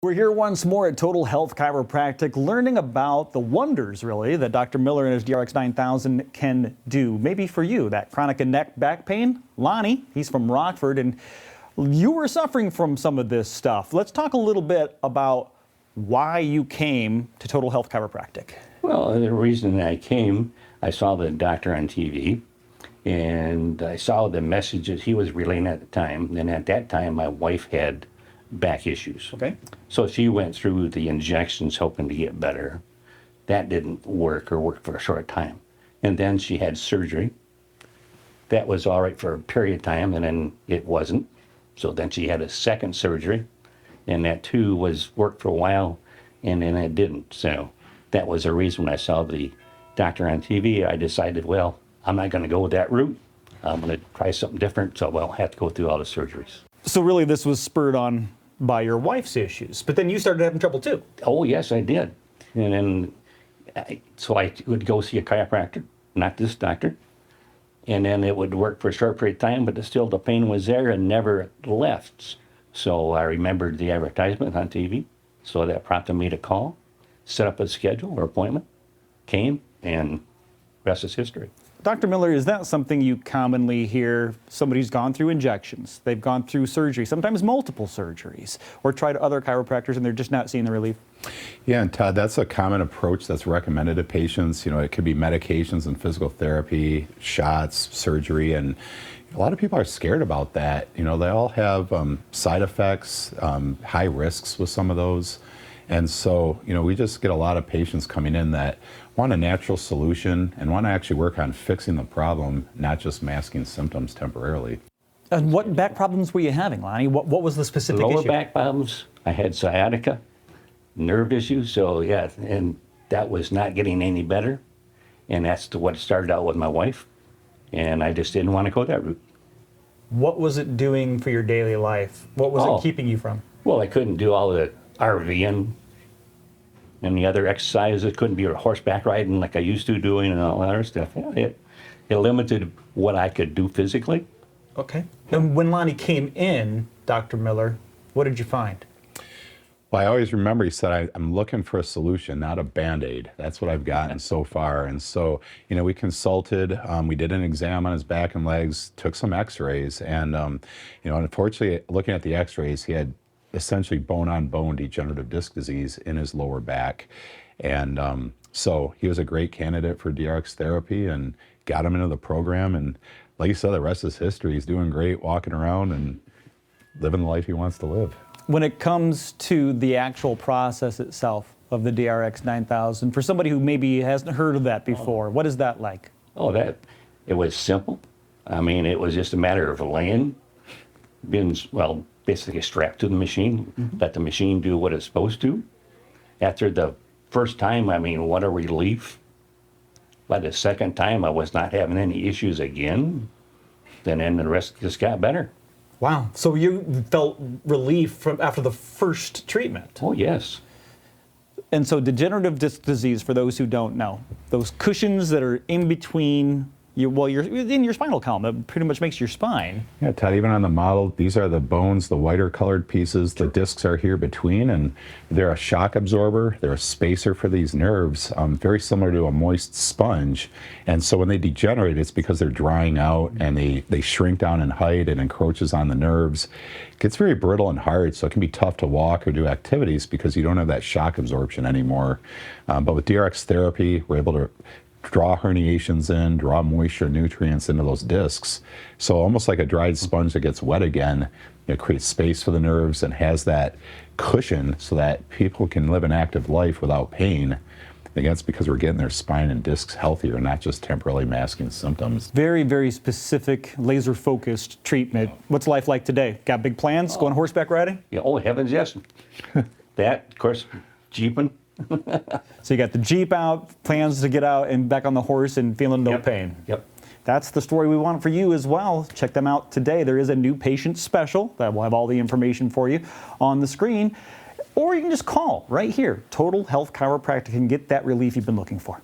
We're here once more at Total Health Chiropractic, learning about the wonders, really, that Dr. Miller and his DRX 9000 can do. Maybe for you, that chronic neck back pain. Lonny, he's from Rockford, and you were suffering from some of this stuff. Let's talk a little bit about why you came to Total Health Chiropractic. Well, the reason I came, I saw the doctor on TV, and I saw the messages he was relaying at the time. And at that time, my wife had back issues. Okay. So she went through the injections hoping to get better. That didn't work, or worked for a short time. And then she had surgery. That was all right for a period of time, and then it wasn't. So then she had a second surgery, and that too worked for a while, and then it didn't. So that was the reason when I saw the doctor on TV, I decided, well, I'm not going to go with that route. I'm going to try something different, so I'll have to go through all the surgeries. So really this was spurred on by your wife's issues, but then you started having trouble too. Oh, yes, I did. And then, I would go see a chiropractor, not this doctor. And then it would work for a short period of time, but still the pain was there and never left. So I remembered the advertisement on TV. So that prompted me to call, set up a schedule or appointment, came, and rest is history. Dr. Miller, is that something you commonly hear? Somebody's gone through injections, they've gone through surgery, sometimes multiple surgeries, or tried other chiropractors and they're just not seeing the relief? Yeah, and Todd, that's a common approach that's recommended to patients. You know, it could be medications and physical therapy, shots, surgery, and a lot of people are scared about that. You know, they all have side effects, high risks with some of those. And so, you know, we just get a lot of patients coming in that want a natural solution and want to actually work on fixing the problem, not just masking symptoms temporarily. And what back problems were you having, Lonny? What was the specific issue? Lower back problems. I had sciatica, nerve issues. So yeah, and that was not getting any better. And that's what started out with my wife. And I just didn't want to go that route. What was it doing for your daily life? What was it keeping you from? Well, I couldn't do all the RVing and the other exercises. It couldn't be horseback riding like I used to doing and all that other stuff. Yeah, it limited what I could do physically. Okay. And when Lonny came in, Dr. Miller, what did you find? Well, I always remember he said, I'm looking for a solution, not a Band-Aid. That's what I've gotten so far. And so, you know, we consulted, we did an exam on his back and legs, took some x-rays, and, you know, unfortunately, looking at the x-rays, he had essentially bone-on-bone degenerative disc disease in his lower back. And so he was a great candidate for DRX therapy and got him into the program. And like you said, the rest is history. He's doing great, walking around and living the life he wants to live. When it comes to the actual process itself of the DRX 9000, for somebody who maybe hasn't heard of that before, what is that like? Oh, it was simple. I mean, it was just a matter of laying, being, well, basically strapped to the machine, let the machine do what it's supposed to. After the first time, I mean, what a relief. By the second time, I was not having any issues again. Then the rest just got better. Wow. So you felt relief after the first treatment? Oh, yes. And so degenerative disc disease, for those who don't know, those cushions that are in between you're in your spinal column. It pretty much makes your spine. Yeah, Todd, even on the model, these are the bones, the whiter colored pieces. The discs are here between, and they're a shock absorber. They're a spacer for these nerves, very similar to a moist sponge. And so when they degenerate, it's because they're drying out and they shrink down in height and encroaches on the nerves. It gets very brittle and hard, so it can be tough to walk or do activities because you don't have that shock absorption anymore. But with DRX therapy, we're able to draw herniations in, draw moisture, nutrients into those discs. So almost like a dried sponge that gets wet again, it creates space for the nerves and has that cushion so that people can live an active life without pain. Again, that's because we're getting their spine and discs healthier, not just temporarily masking symptoms. Very, very specific, laser-focused treatment. What's life like today? Got big plans? Going horseback riding? Yeah, oh, heavens, yes. That, of course, jeeping. So you got the Jeep out, plans to get out and back on the horse and feeling no pain. Yep. That's the story we want for you as well. Check them out today. There is a new patient special that will have all the information for you on the screen. Or you can just call right here, Total Health Chiropractic, and get that relief you've been looking for.